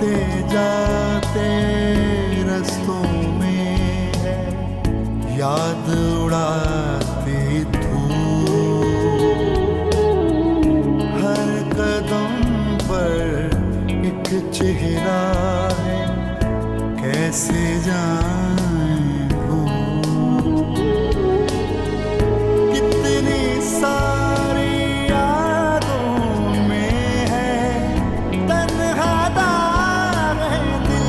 आते जाते रस्तों में है याद उड़ाती धूप, हर कदम पर एक चेहरा है कैसे जाएं भूल, कितनी सारी यादों में है तन्हा दाग है दिल।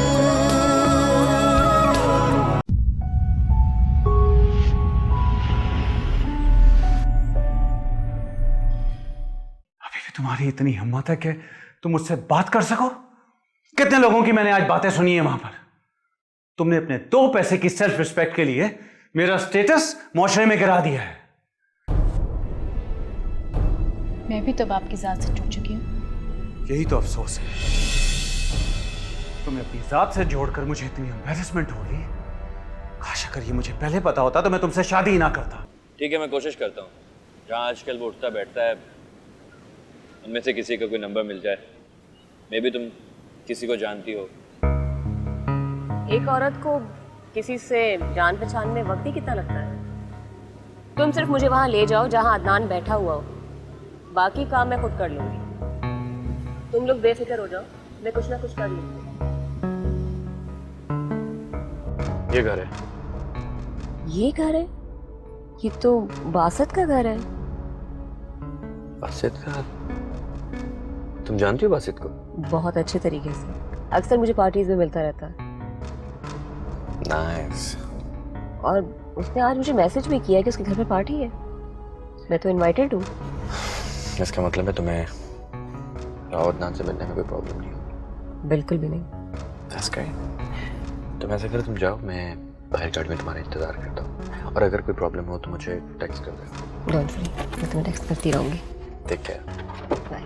अभी भी तुम्हारी इतनी हिम्मत है कि तुम मुझसे बात कर सको? कितने लोगों की मैंने आज बातें सुनी है वहां पर। तुमने अपने 2 पैसे की सेल्फ रिस्पेक्ट के लिए मेरा स्टेटस माशरे में गिरा दिया है। मैं भी तो आपकी जात से टूट चुकी हूँ। यही तो अफसोस है, तुम्हें अपनी जात से जोड़कर मुझे इतनी एम्बैरेसमेंट हो गई। काश अगर ये मुझे पहले पता होता तो मैं तुमसे शादी ही ना करता। ठीक है, मैं कोशिश करता हूँ, जहाँ आजकल वो उठता बैठता है उनमें से किसी का कोई नंबर मिल जाए। मे भी तुम किसी को जानती हो। एक औरत को किसी से जान पहचान में वक्त ही कितना लगता है। तुम सिर्फ मुझे वहां ले जाओ जहां अदनान बैठा हुआ हो, बाकी काम मैं खुद कर लूंगी। तुम लोग बेफिक्र हो जाओ, मैं कुछ ना कुछ कर लूंगी। ये घर है। ये घर है? ये तो बासत का घर है। बासित का? तुम जानती हो बासित को? बहुत अच्छे तरीके से, अक्सर मुझे पार्टीज में मिलता रहता है। नाइस। और उसने आज मुझे मैसेज भी किया कि उसके घर पे पार्टी है। मैं तो इनवाइटेड हूँ। इसका मतलब है तुम्हें अदनान से मिलने में कोई प्रॉब्लम नहीं होगी? बिल्कुल भी नहीं। That's great। तुम ऐसा करो, तुम जाओ, मैं बाहर गाड़ी में तुम्हारा इंतजार करता हूँ, और अगर कोई प्रॉब्लम हो तो मुझे टेक्स्ट कर दे। डोंट वरी, मैं तुम्हें टेक्स्ट करती रहूंगी। Take care. बाय।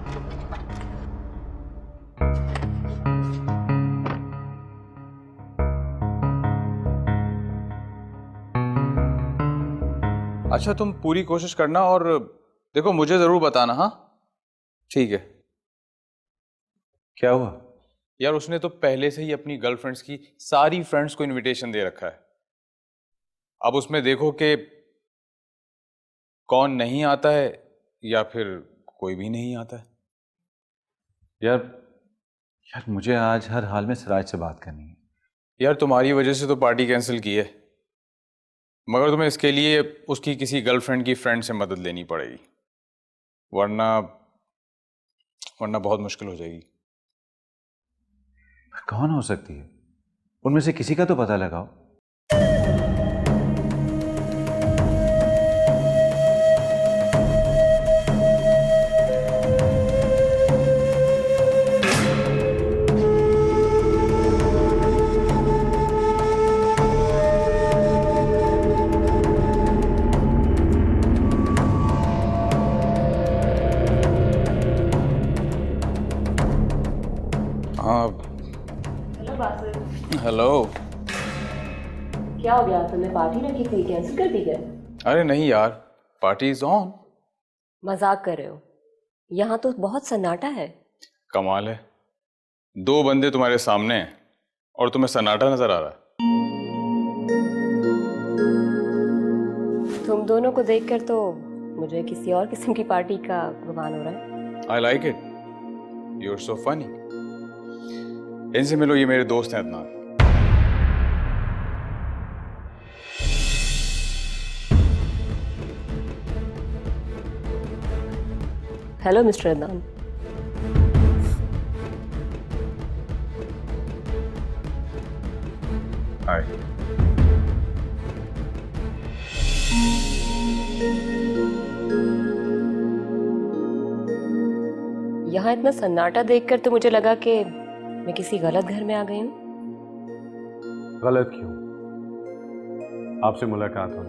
अच्छा, तुम पूरी कोशिश करना और देखो मुझे जरूर बताना। हाँ ठीक है। क्या हुआ? यार उसने तो पहले से ही अपनी गर्लफ्रेंड्स की सारी फ्रेंड्स को इनविटेशन दे रखा है। अब उसमें देखो कि कौन नहीं आता है या फिर कोई भी नहीं आता है। यार मुझे आज हर हाल में सिराज से बात करनी है। यार तुम्हारी वजह से तो पार्टी कैंसिल की है, मगर तुम्हें इसके लिए उसकी किसी गर्लफ्रेंड की फ्रेंड से मदद लेनी पड़ेगी, वरना बहुत मुश्किल हो जाएगी। कौन हो सकती है? उनमें से किसी का तो पता लगाओ। हेलो। क्या हो गया? तुमने पार्टी रखी थी, कैंसिल कर दी क्या? अरे नहीं यार, पार्टी इज ऑन। मजाक कर रहे हो? यहाँ तो बहुत सन्नाटा है। कमाल है, 2 बंदे तुम्हारे सामने हैं और तुम्हें सन्नाटा नजर आ रहा है। तुम दोनों को देखकर तो मुझे किसी और किस्म की पार्टी का गुमान हो रहा है। I like it, you are so funny. इनसे मिलो, ये मेरे दोस्त हैं Adnan. Hello mister Adnan. Hi. यहाँ इतना सन्नाटा देखकर तो मुझे लगा कि मैं किसी गलत घर में आ गई हूँ। गलत क्यों? आपसे मुलाकात हुई,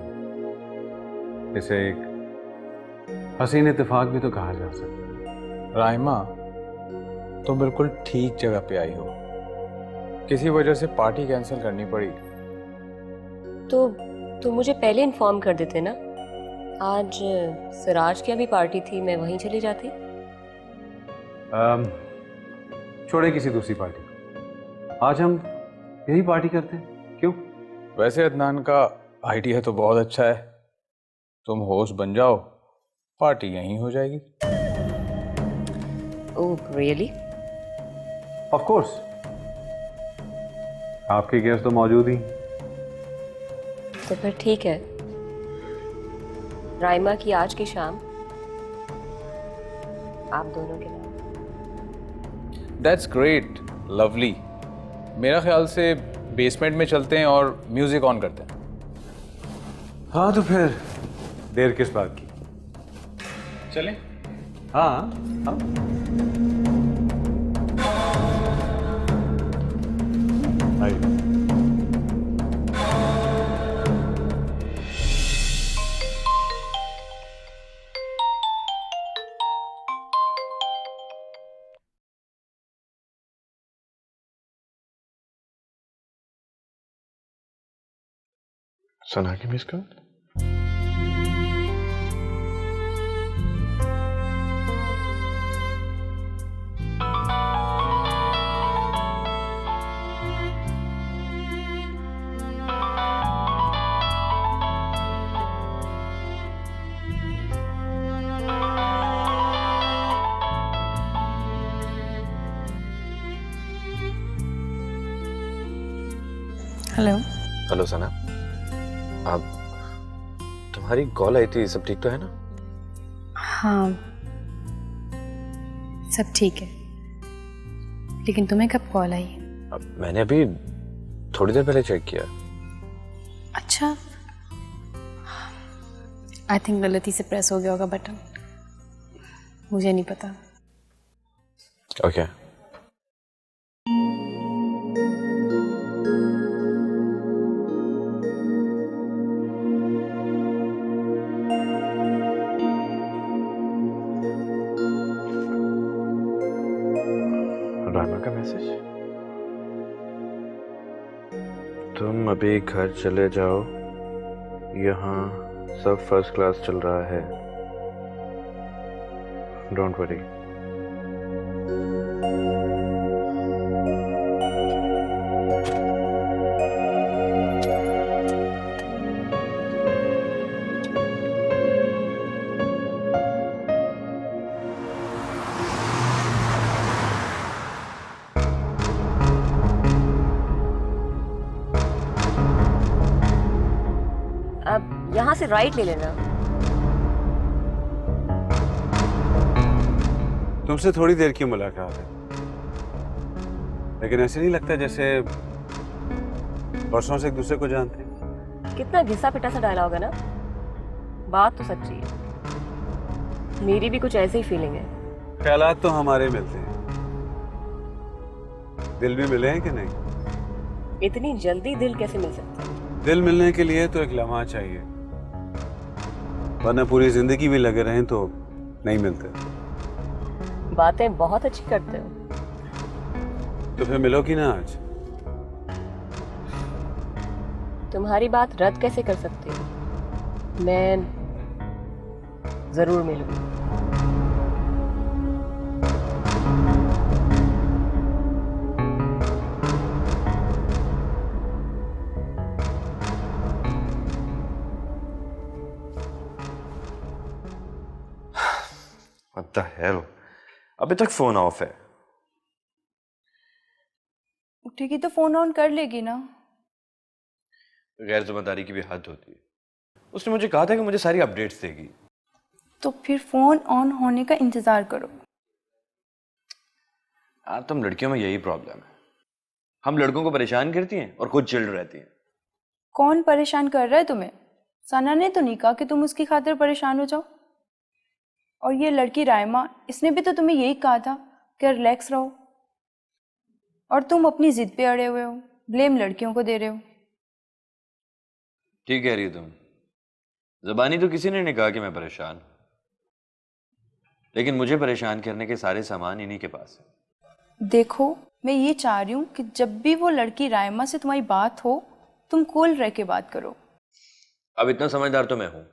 इसे एक हसीन इत्तेफाक भी तो कहा जा सकता है। राहिमा, तुम बिल्कुल ठीक जगह पे आई हो। किसी वजह से पार्टी कैंसिल करनी पड़ी। तो मुझे पहले इन्फॉर्म कर देते ना। आज सिराज की भी पार्टी थी, मैं वहीं चली जाती। छोड़े किसी दूसरी पार्टी को। आज हम यही पार्टी करते हैं, क्यों? वैसे अदनान का आइडिया तो बहुत अच्छा है, तुम होस्ट बन जाओ, पार्टी यहीं हो जाएगी। Oh really? ऑफ कोर्स, आपके गेस्ट तो मौजूद ही। तो फिर ठीक है, राइमा की आज की शाम आप दोनों के नाम। That's great, lovely. मेरा ख्याल से बेसमेंट में चलते हैं और म्यूजिक ऑन करते हैं। हाँ तो फिर देर किस बात की? चलें? हाँ हाँ। आइए। सना की मिस कॉल। हेलो। हेलो सना, आप, तुम्हारी कॉल आई थी, सब ठीक तो है ना? हाँ सब ठीक है, लेकिन तुम्हें कब कॉल आई? अब मैंने अभी थोड़ी देर पहले चेक किया। अच्छा, आई थिंक गलती से प्रेस हो गया होगा बटन, मुझे नहीं पता। ओके। राना का मैसेज। तुम अभी घर चले जाओ, यहाँ सब फर्स्ट क्लास चल रहा है, डोंट वरी। अब यहाँ से राइट ले लेना। तुमसे थोड़ी देर की मुलाकात है, लेकिन ऐसे नहीं लगता जैसे वर्षों से एक दूसरे को जानते हैं। कितना घिसा पिटा सा डायलॉग है ना, बात तो सच्ची है, मेरी भी कुछ ऐसी ही फीलिंग है। ख्यालात तो हमारे मिलते हैं, दिल भी मिले हैं कि नहीं? इतनी जल्दी दिल कैसे मिल सकता है? दिल मिलने के लिए तो एक लम्हा चाहिए, वरना पूरी जिंदगी भी लगे रहें तो नहीं मिलते। बातें बहुत अच्छी करते हो। तो फिर मिलो कि ना आज? तुम्हारी बात रद्द कैसे कर सकती हूँ, मैं जरूर मिलूंगी। What the hell? अभी तक फोन ऑफ है। उठेगी तो फोन ऑन कर लेगी ना। गैर जिम्मेदारी की भी हद होती है। उसने मुझे कहा था कि मुझे सारी अपडेट्स देगी। तो फिर फोन ऑन होने का इंतजार करो। यार तुम लड़कियों में यही प्रॉब्लम है, हम लड़कों को परेशान करती हैं और खुद चिल्ड रहती हैं। कौन परेशान कर रहा है तुम्हें? सना ने तो नहीं कहा कि तुम उसकी खातिर परेशान हो जाओ। और ये लड़की राइमा, इसने भी तो तुम्हें यही कहा था कि रिलैक्स रहो, और तुम अपनी जिद पे अड़े हुए हो, ब्लेम लड़कियों को दे रहे हो। ठीक कह रही हो तुम, ज़बानी तो किसी ने नहीं कहा कि मैं परेशान हूं, लेकिन मुझे परेशान करने के सारे सामान इन्हीं के पास है। देखो, मैं ये चाह रही हूँ कि जब भी वो लड़की राइमा से तुम्हारी बात हो, तुम कूल रह के बात करो। अब इतना समझदार तो मैं हूं।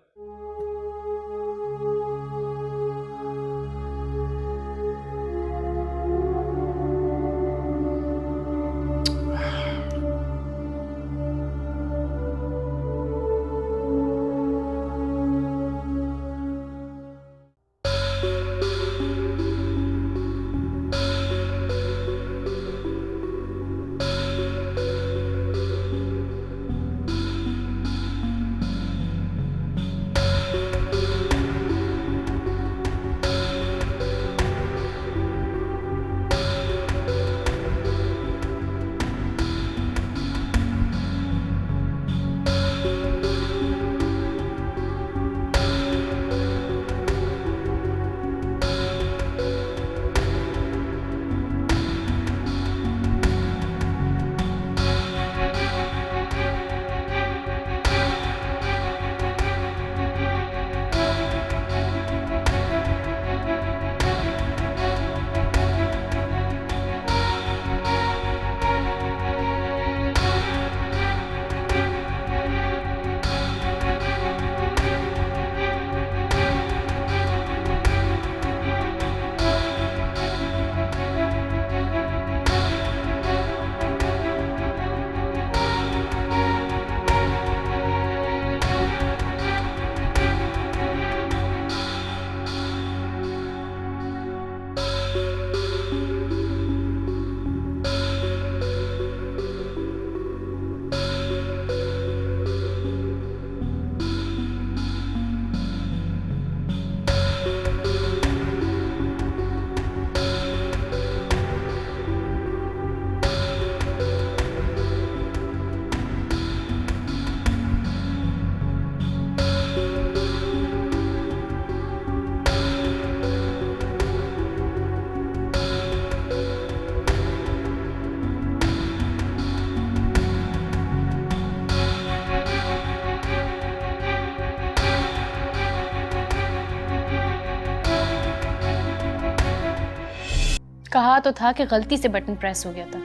कहा तो था कि गलती से बटन प्रेस हो गया था।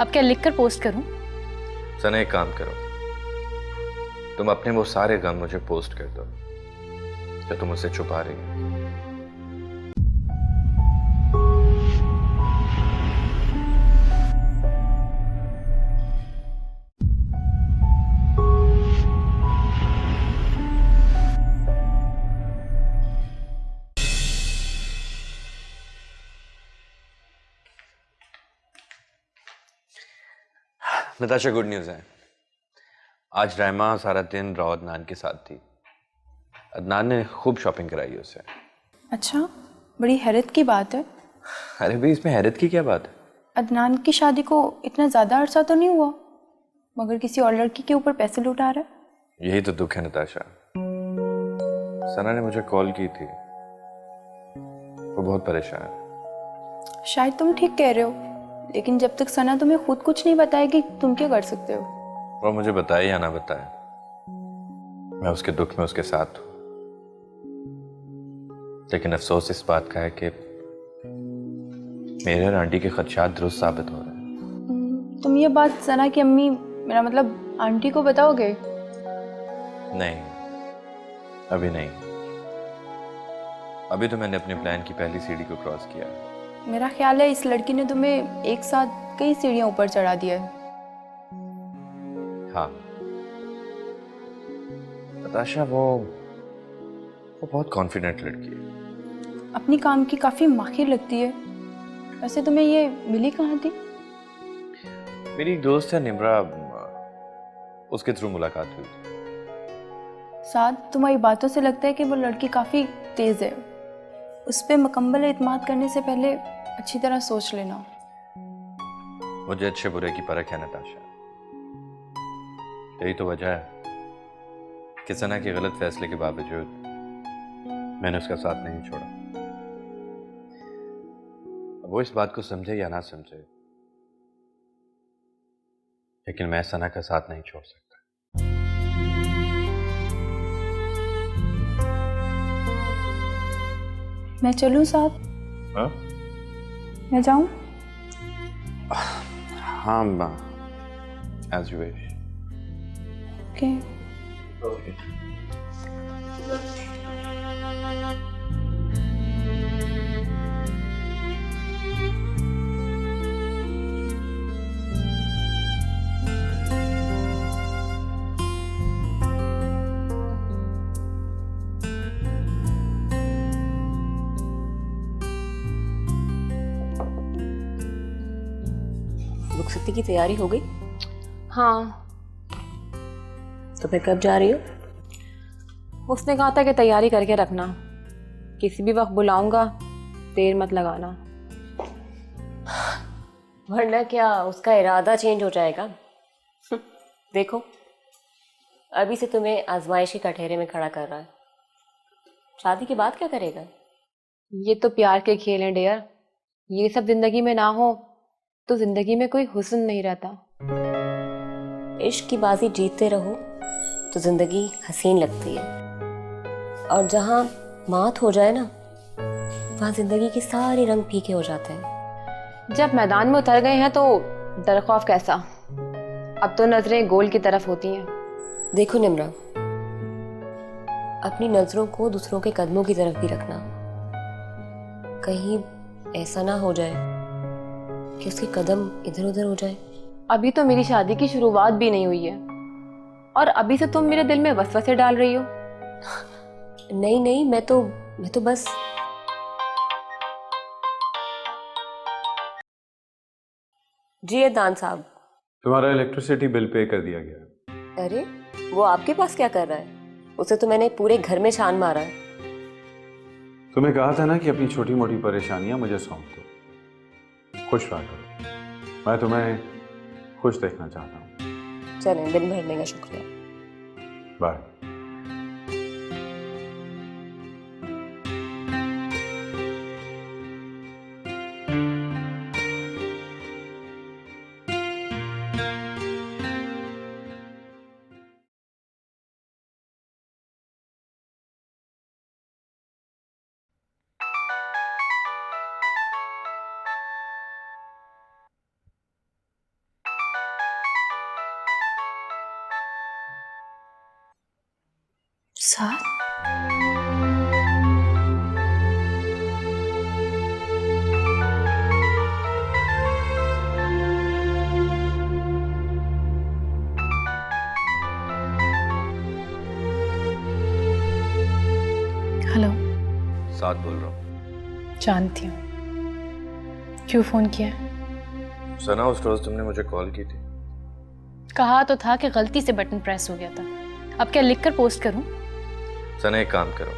अब क्या लिखकर पोस्ट करूं? सना एक काम करो, तुम अपने वो सारे गम मुझे पोस्ट कर दो जो तुम मुझसे छुपा रही हो। नताशा, गुड न्यूज़ है। आज रायमा सारा दिन राव अदनान के साथ थी। अदनान ने खूब शॉपिंग कराई उसे। अच्छा, बड़ी हैरत की बात है। अरे भाई, इसमें हैरत की क्या बात है? अदनान की शादी को इतना ज़्यादा अरसा तो नहीं हुआ, मगर किसी और लड़की के ऊपर पैसे लुटा रहा है। यही तो दुख है नताशा। सना ने मुझे कॉल की थी, वो बहुत परेशान है। शायद तुम ठीक कह रहे हो, लेकिन जब तक सना तुम्हें खुद कुछ नहीं बताएगी तुम क्या कर सकते हो? वो मुझे बताए या ना बताए, मैं उसके दुख में उसके साथ हूं। लेकिन अफसोस इस बात का है कि मेरे और आंटी के खदशात दुरुस्त साबित हो रहे हैं। तुम ये बात सना की अम्मी, मेरा मतलब आंटी को बताओगे? नहीं, अभी नहीं। अभी तो मैंने अपने प्लान की पहली सीढ़ी को क्रॉस किया है। मेरा ख्याल है इस लड़की ने तुम्हें एक साथ कई सीढ़ियां ऊपर चढ़ा दिया है। हाँ नताशा, वो बहुत कॉन्फिडेंट लड़की है। अपनी काम की काफी माहिर लगती है। वैसे तुम्हें ये मिली कहाँ थी? मेरी एक दोस्त है निम्रा, उसके थ्रू मुलाकात हुई थी। साथ तुम्हारी बातों से लगता है कि वो लड़की काफी तेज है। उस पर मुकम्मल एतमाद करने से पहले अच्छी तरह सोच लेना। मुझे अच्छे बुरे की परख है नताशा। यही तो वजह है कि सना के गलत फैसले के बावजूद मैंने उसका साथ नहीं छोड़ा। वो इस बात को समझे या ना समझे, लेकिन मैं सना का साथ नहीं छोड़ सकता। मैं चलूं साथ? हाँ? मैं जाऊं? हाँ, as you wish. ओके। रुखसती की तैयारी हो गई? हाँ, तो फिर कब जा रही हो? उसने कहा था कि तैयारी करके रखना, किसी भी वक्त बुलाऊंगा, देर मत लगाना। वरना क्या उसका इरादा चेंज हो जाएगा? देखो, अभी से तुम्हें आजमाइश के कटहरे में खड़ा कर रहा है। शादी के बाद क्या करेगा? ये तो प्यार के खेल हैं डियर। ये सब जिंदगी में ना हो तो जिंदगी में कोई हुस्न नहीं रहता। इश्क की बाजी जीतते रहो तो जिंदगी हसीन लगती है, और जहाँ मात हो जाए ना, वहाँ जिंदगी के सारे रंग फीके हो जाते हैं। जब मैदान में उतर गए हैं तो डर खौफ कैसा? अब तो नजरें गोल की तरफ होती हैं। देखो निम्रा, अपनी नजरों को दूसरों के कदमों की तरफ भी रखना। कहीं ऐसा ना हो जाए कि उसके कदम इधर उधर हो जाए। अभी तो मेरी शादी की शुरुआत भी नहीं हुई है और अभी से तुम मेरे दिल में वसवसे डाल रही हो। नहीं नहीं, मैं तो बस। जी अदनान साहब। तुम्हारा इलेक्ट्रिसिटी बिल पे कर दिया गया। अरे, वो आपके पास क्या कर रहा है? उसे तो मैंने पूरे घर में छान मारा है। तुम्हें कहा था ना कि अपनी छोटी मोटी परेशानियां मुझे सौंप दो। खुश रहा करो, मैं तुम्हें खुश देखना चाहता हूँ। चलें, बिल भरने का शुक्रिया। बाय। साथ? हेलो। साथ बोल रहा हूँ। जानती हूँ। क्यों फोन किया? सना, उस रोज तुमने मुझे कॉल की थी। कहा तो था कि गलती से बटन प्रेस हो गया था। अब क्या लिखकर पोस्ट करूं? सना, एक काम करो,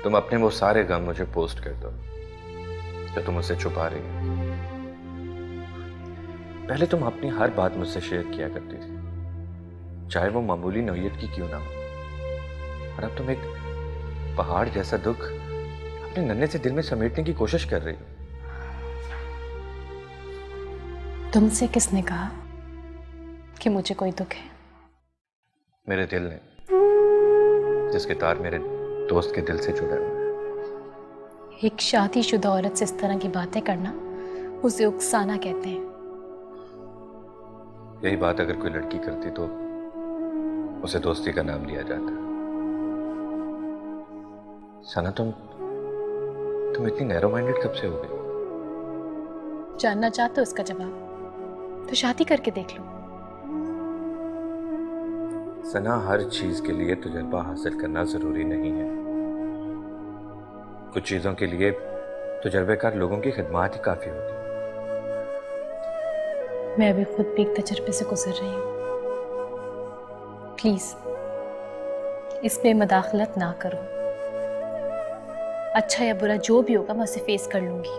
तुम अपने वो सारे गम मुझे पोस्ट कर दो जो तुम मुझसे छुपा रही हो। पहले तुम अपनी हर बात मुझसे शेयर किया करती थी, चाहे वो मामूली नौयत की क्यों ना हो। और अब तुम एक पहाड़ जैसा दुख अपने नन्हे से दिल में समेटने की कोशिश कर रही हो। तुमसे किसने कहा कि मुझे कोई दुख है? मेरे दिल ने, जिसके तार मेरे दोस्त के दिल से जुड़े हुए हैं। एक शादीशुदा औरत से इस तरह की बातें करना उसे उकसाना कहते हैं। यही बात अगर कोई लड़की करती तो उसे दोस्ती का नाम लिया जाता। सना, तुम इतनी नैरो माइंडेड कब से हो गई? जानना चाहते हो इसका जवाब? तो शादी करके देख लो। सना, हर चीज के लिए तजुर्बा हासिल करना जरूरी नहीं है। कुछ चीजों के लिए तजुर्बेकार लोगों की खिदमत ही काफी होती है। मैं अभी खुद भी एक तजर्बे से गुजर रही हूँ। प्लीज इसमें मदाखलत ना करो। अच्छा या बुरा जो भी होगा मैं उसे फेस कर लूंगी।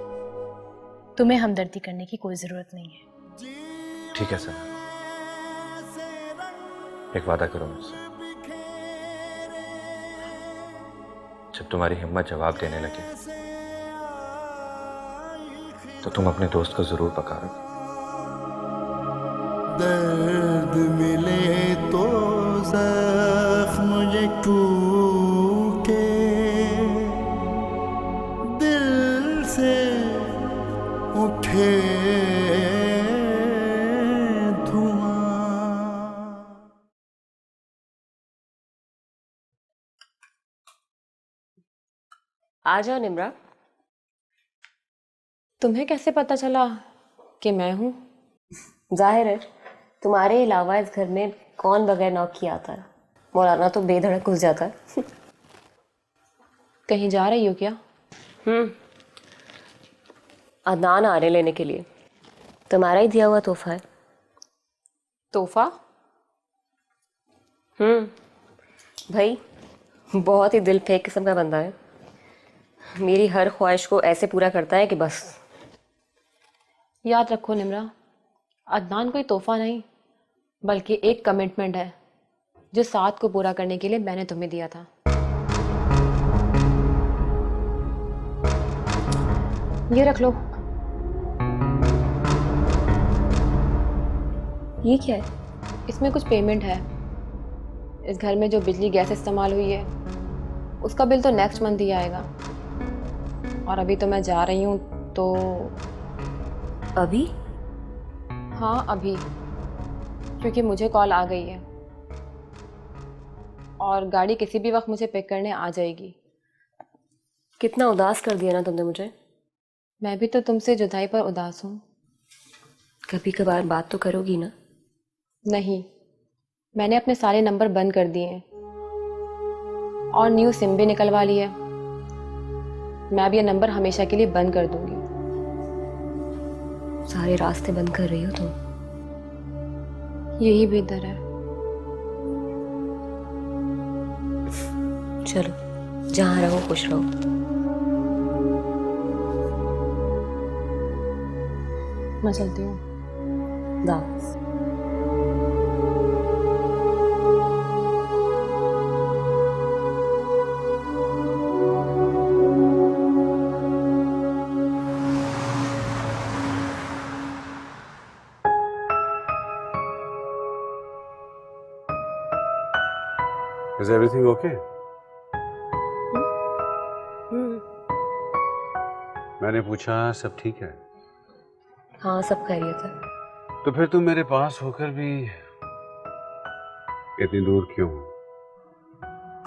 तुम्हें हमदर्दी करने की कोई जरूरत नहीं है। ठीक है सना, एक वादा करो मुझसे। जब तुम्हारी हिम्मत जवाब देने लगे तो तुम अपने दोस्त को जरूर पकारो। दर्द मिले तो जख्म मुझे टूटे, दिल से उठे धुआं। आ जाओ निम्रा। तुम्हें कैसे पता चला कि मैं हूँ? जाहिर है, तुम्हारे अलावा इस घर में कौन बगैर नौक किया आता है? मौलाना तो बेधड़क घुस जाता है। कहीं जा रही हो क्या? अदनान आ रहे लेने के लिए। तुम्हारा ही दिया हुआ तोहफा है। तोहफा? भाई बहुत ही दिल फेंक किस्म का बंदा है। मेरी हर ख्वाहिश को ऐसे पूरा करता है कि बस। याद रखो निम्रा, अदनान कोई तोहफा नहीं बल्कि एक कमिटमेंट है जो साथ को पूरा करने के लिए मैंने तुम्हें दिया था। ये रख लो। ये क्या है? इसमें कुछ पेमेंट है। इस घर में जो बिजली गैस इस्तेमाल हुई है उसका बिल तो नेक्स्ट मंथ ही आएगा। और अभी तो मैं जा रही हूँ तो। अभी? हाँ अभी, क्योंकि मुझे कॉल आ गई है और गाड़ी किसी भी वक्त मुझे पिक करने आ जाएगी। कितना उदास कर दिया ना तुमने मुझे। मैं भी तो तुमसे जुदाई पर उदास हूँ। कभी कभार बात तो करोगी ना? नहीं, मैंने अपने सारे नंबर बंद कर दिए हैं और न्यू सिम भी निकलवा ली है। मैं अब ये नंबर हमेशा के लिए बंद कर दूंगी। सारे रास्ते बंद कर रही हो तुम। यही बेहतर है। चलो, जहाँ रहो खुश रहो। मैं चलती हूँ। दास। Is everything okay? मैंने पूछा सब ठीक है? हाँ, सब खैरियत है। तो फिर तुम मेरे पास होकर भी इतनी दूर क्यों हो?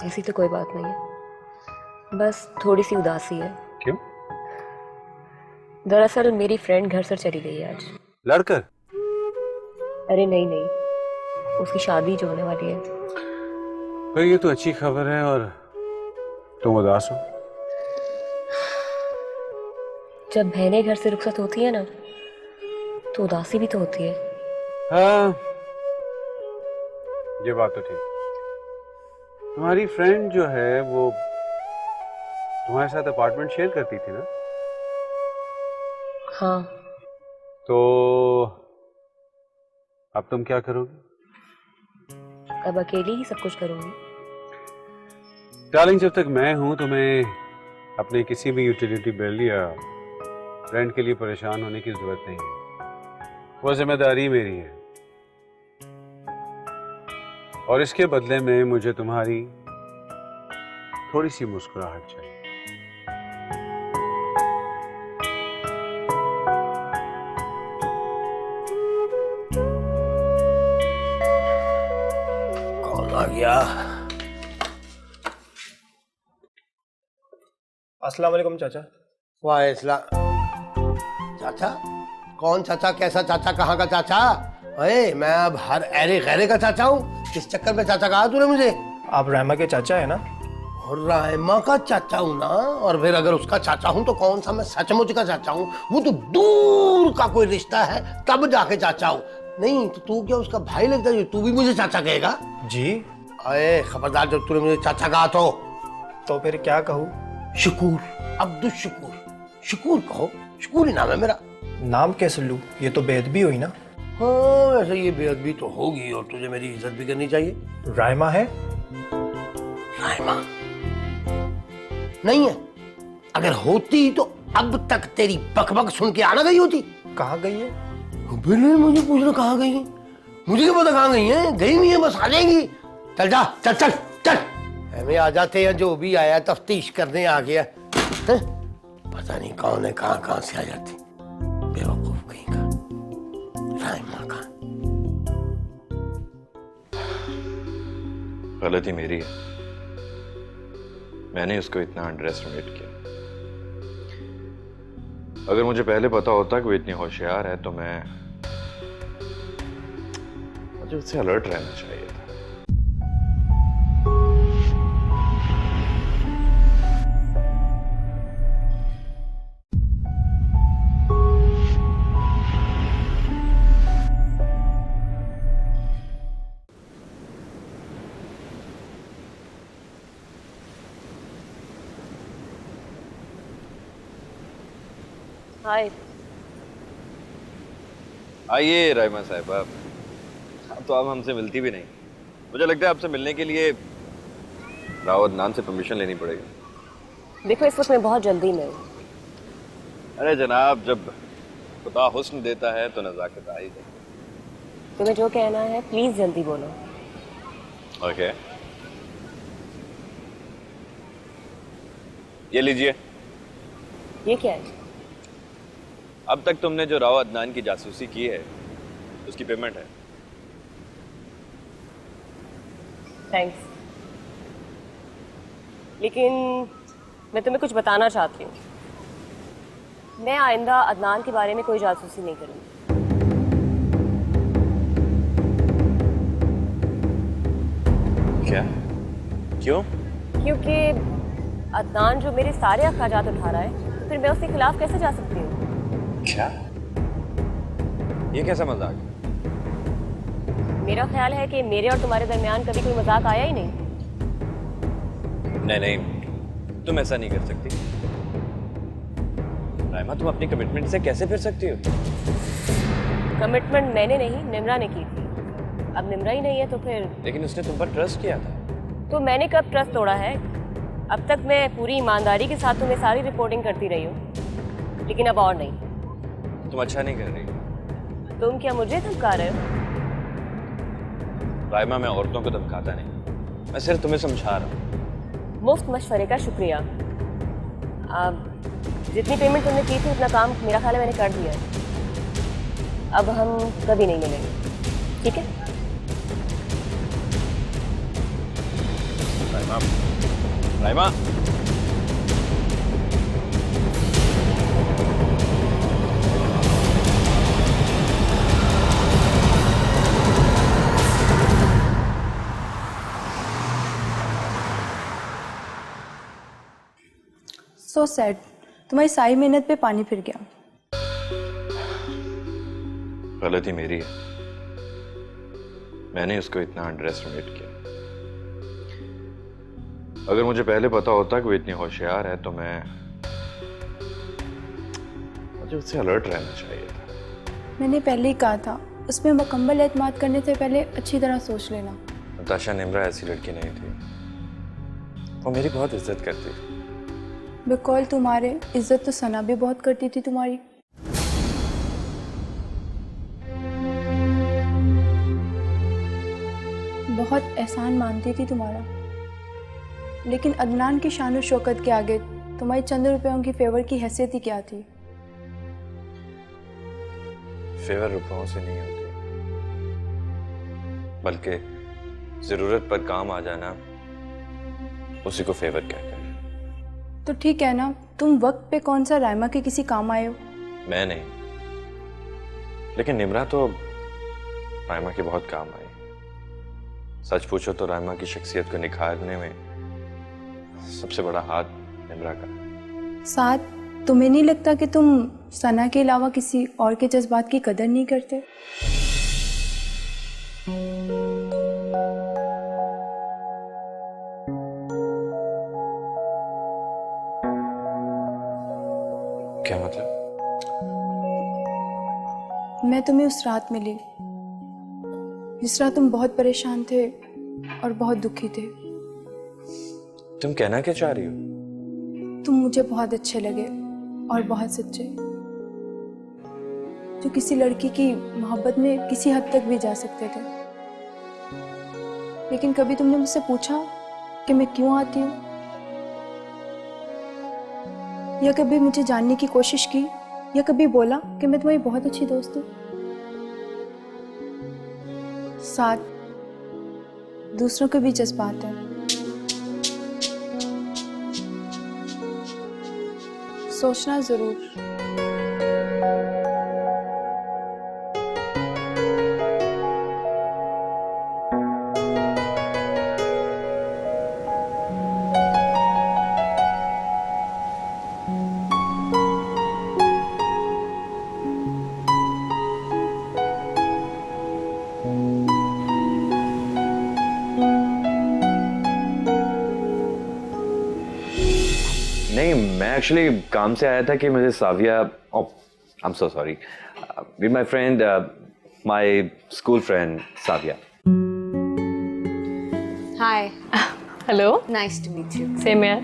ऐसी तो कोई बात नहीं है, बस थोड़ी सी उदासी है। क्यों? दरअसल मेरी फ्रेंड घर से चली गई है आज। लड़कर? अरे नहीं नहीं, उसकी शादी जो होने वाली है। पर ये तो अच्छी खबर है और तुम उदास हो। जब बहनें घर से रुखसत होती है ना, तो उदासी भी तो होती है। हाँ, ये बात तो ठीक। तुम्हारी फ्रेंड जो है वो तुम्हारे साथ अपार्टमेंट शेयर करती थी ना? हाँ। तो अब तुम क्या करोगे? अब अकेली ही सब कुछ करूंगी। डार्लिंग, जब तक मैं हूं तुम्हें अपने किसी भी यूटिलिटी बिल या रेंट के लिए परेशान होने की जरूरत नहीं है। वो जिम्मेदारी मेरी है और इसके बदले में मुझे तुम्हारी थोड़ी सी मुस्कुराहट चाहिए। कौन आ गया? अस्सलाम वालेकुम चाचा। वाह चाचा? कौन चाचा? कैसा चाचा? कहाँ का चाचा? अरे मैं अब हर ऐरे गैरे का चाचा हूँ। किस चक्कर में चाचा कहा तूने मुझे? आप रायमा के चाचा है ना? और रायमा का चाचा हूँ ना, और फिर अगर उसका चाचा हूँ तो कौन सा मैं सचमुच का चाचा हूँ? वो तो दूर का कोई रिश्ता है तब जाके चाचा हूँ। नहीं तो तू क्या उसका भाई लगता है? तू भी मुझे चाचा कहेगा? जी। अरे खबरदार, जब तूने मुझे चाचा कहा तो फिर क्या कहूँ? शकूर, अब्दुल शकूर। शकूर कहो, शकूर ही नाम है मेरा। नाम कैसे लूँ? ये तो बेअदबी हुई ना। हाँ वैसे ये बेअदबी तो होगी और तुझे मेरी इज्जत भी करनी चाहिए। रायमा है? रायमा नहीं है। अगर होती तो अब तक तेरी बकबक सुन के आना गई होती। कहाँ गई है? बिल्कुल मुझे पूछना कहाँ गई है? मुझे क्या पता कहाँ गई है? गई हुई है, बस आ जाएंगी। चल जा, चल चल चल। हमें आ जाते हैं, जो भी आया तफ्तीश करने आ गया है? पता नहीं कौन है, कहाँ से आ जाती। बेवकूफ कहीं का। रायमा का गलती मेरी है, मैंने उसको इतना अंडर एस्टिमेट किया। अगर मुझे पहले पता होता कि वो इतनी होशियार है तो मुझे उससे अलर्ट रहना चाहिए था। हाय। आइए राइमा साहिबा। अब तो आप हमसे मिलती भी नहीं। मुझे लगता है आपसे मिलने के लिए राव अदनान से परमिशन लेनी पड़ेगी। देखो इस वक्त मैं बहुत जल्दी में हूँ। अरे जनाब, जब खुदा हुस्न देता है तो नज़ाकत आ ही जाती है। तुम्हें जो कहना है प्लीज जल्दी बोलो। ओके, ये लीजिए। ये क्या है? अब तक तुमने जो राव अदनान की जासूसी की है उसकी पेमेंट है। थैंक्स। लेकिन मैं तुम्हें कुछ बताना चाहती हूँ। मैं आइंदा अदनान के बारे में कोई जासूसी नहीं करूँगी। क्या? क्यों? क्योंकि अदनान जो मेरे सारे अखराजात उठा रहा है, तो फिर मैं उसके खिलाफ कैसे जा सकती हूँ? क्या? ये कैसा मजाक? मेरा ख्याल है कि मेरे और तुम्हारे दरमियान कभी कोई मजाक आया ही नहीं। नहीं, तुम ऐसा नहीं कर सकती। राइमा, तुम अपनी कमिटमेंट से कैसे फिर सकती हो? कमिटमेंट मैंने नहीं, निम्रा ने की थी। अब निम्रा ही नहीं है तो फिर। लेकिन उसने तुम पर ट्रस्ट किया था। तो मैंने कब ट्रस्ट तोड़ा है? अब तक मैं पूरी ईमानदारी के साथ तुम्हें सारी रिपोर्टिंग करती रही हूँ, लेकिन अब और नहीं। तुम अच्छा नहीं कर रही। तुम क्या मुझे धमका रहे हो? राइमा, मैं औरतों को धमकाता नहीं, मैं सिर्फ तुम्हें समझा रहा हूँ। मुफ्त मशवरे का शुक्रिया। अब जितनी पेमेंट तुमने की थी उतना काम मेरा ख्याल है मैंने कर दिया है। अब हम कभी नहीं मिलेंगे, ठीक है? राइमा, राइमा, सो सैड, तुम्हारी सारी मेहनत पे पानी फिर गया। गलती मेरी है, मैंने उसको इतना अंडर एस्टिमेट किया। अगर मुझे पहले पता होता कि वो इतनी होशियार है तो मुझे उससे अलर्ट रहना चाहिए था। मैंने पहले ही कहा था, उसमें मुकम्मल एतमाद करने से पहले अच्छी तरह सोच लेना। नताशा निम्रा ऐसी लड़की नहीं थी, वो मेरी बहुत इज्जत करती थी। बिकॉल तुम्हारे इज्जत तो सना भी बहुत करती थी तुम्हारी। बहुत एहसान मानती थी तुम्हारा, लेकिन अदनान की शान और शौकत के आगे तुम्हारी चंद रुपयों की फेवर की हैसियत ही क्या थी। फेवर रुपयों से नहीं होती, बल्कि जरूरत पर काम आ जाना, उसी को फेवर कहते हैं। तो ठीक है ना, तुम वक्त पे कौन सा रायमा के किसी काम आए हो? मैं नहीं, लेकिन निम्रा तो रायमा के बहुत काम आई। सच पूछो तो रायमा की शख्सियत को निखारने में सबसे बड़ा हाथ निम्रा का। साथ, तुम्हें नहीं लगता कि तुम सना के अलावा किसी और के जज्बात की कदर नहीं करते? क्या मतलब? मैं तुम्हें उस रात मिली जिस रात तुम बहुत परेशान थे और बहुत दुखी थे। तुम कहना क्या चाह रही हो? तुम मुझे बहुत अच्छे लगे और बहुत सच्चे, जो किसी लड़की की मोहब्बत में किसी हद तक भी जा सकते थे। लेकिन कभी तुमने मुझसे पूछा कि मैं क्यों आती हूँ, या कभी मुझे जानने की कोशिश की, या कभी बोला कि मैं तुम्हारी बहुत अच्छी दोस्त हूँ? साथ, दूसरों के भी जज्बात हैं, सोचना जरूर। नहीं, मैं एक्चुअली काम से आया था कि मुझे Savia, I am so sorry, with my friend, my school friend Savia. Hi, hello, nice to meet you. Same यार।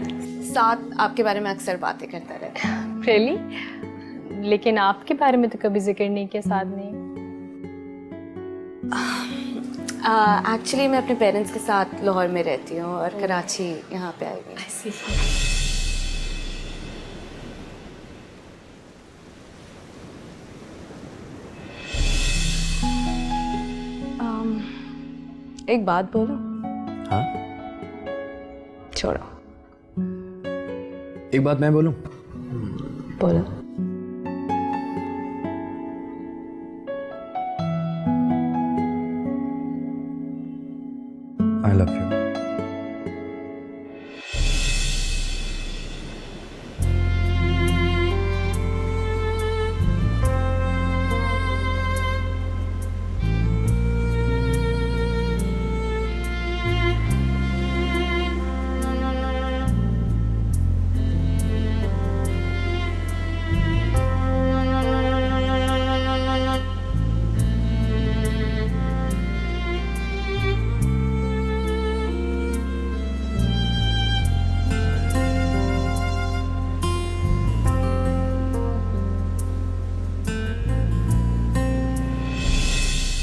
साथ आपके बारे में अक्सर बातें करता रहता है। रियली? लेकिन आपके बारे में तो कभी जिक्र नहीं किया साथ ने। एक्चुअली मैं अपने पेरेंट्स के साथ लाहौर में रहती हूँ और कराची यहाँ पे आई हुई। एक बात बोलो। हाँ, छोड़ो, एक बात मैं बोलूं? बोलो। I love you.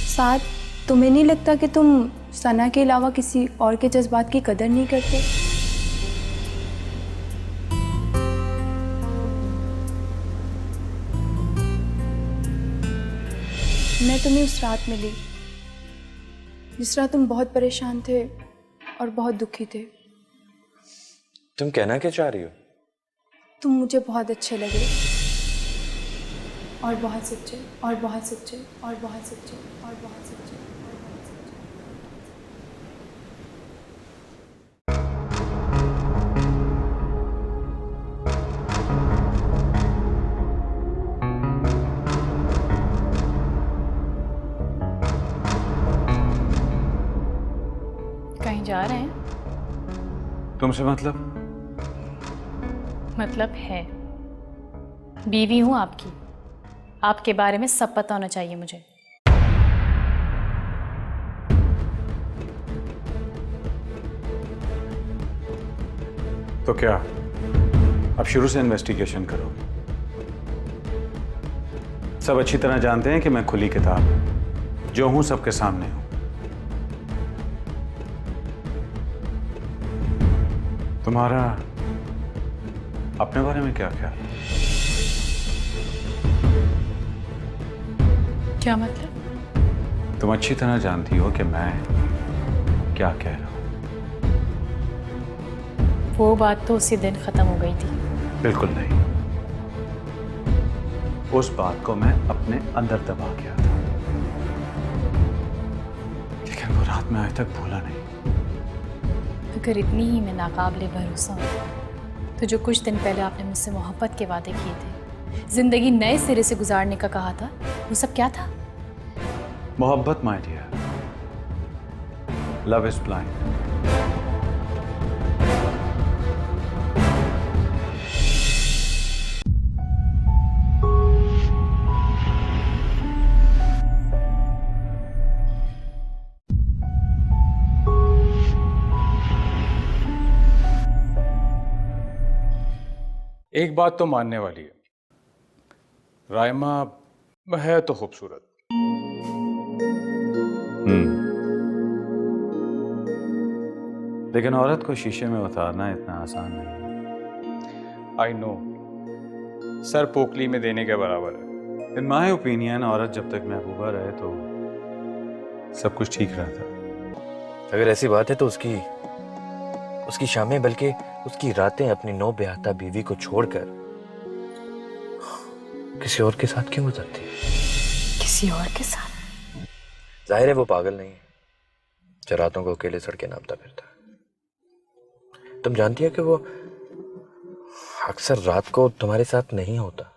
साथ, तुम्हें नहीं लगता कि तुम सना के अलावा किसी और के जज्बात की कदर नहीं करते? मैं तुम्हें उस रात मिली जिस रात तुम बहुत परेशान थे और बहुत दुखी थे। तुम कहना क्या चाह रही हो? तुम मुझे बहुत अच्छे लगे, और बहुत सच्चे, और बहुत सच्चे, और बहुत सच्चे, और बहुत सच्चे, और बहुत सच्चे। कहीं जा रहे हैं? तुमसे मतलब? मतलब है, बीवी हूं आपकी, आपके बारे में सब पता होना चाहिए मुझे। तो क्या अब शुरू से इन्वेस्टिगेशन करो? सब अच्छी तरह जानते हैं कि मैं खुली किताब हूं, जो हूं सबके सामने हूं। तुम्हारा अपने बारे में क्या ख्याल है? क्या मतलब? तुम अच्छी तरह जानती हो कि मैं क्या कह रहा हूं। वो बात तो उसी दिन खत्म हो गई थी। बिल्कुल नहीं, उस बात को मैं अपने अंदर दबा गया था, लेकिन वो रात में आज तक भूला नहीं। अगर इतनी ही मैं नाकाबिले भरोसा हूँ तो जो कुछ दिन पहले आपने मुझसे मोहब्बत के वादे किए थे, जिंदगी नए सिरे से गुजारने का कहा था, वो सब क्या था? मोहब्बत my dear, love is blind. एक बात तो मानने वाली है, रायमा है तो खूबसूरत। लेकिन औरत को शीशे में उतारना इतना आसान नहीं है। आई नो, सर पोकली में देने के बराबर है। इन माय ओपिनियन औरत जब तक महबूबा रहे तो सब कुछ ठीक रहता। अगर ऐसी बात है तो उसकी शामें बल्कि उसकी रातें अपनी नौ ब्याहता बीवी को छोड़कर किसी और के साथ क्यों गुजरती है? किसी और के साथ? जाहिर है वो पागल नहीं है जो रातों को अकेले सड़कें नापता फिरता है। तुम जानती हो कि वो अक्सर रात को तुम्हारे साथ नहीं होता।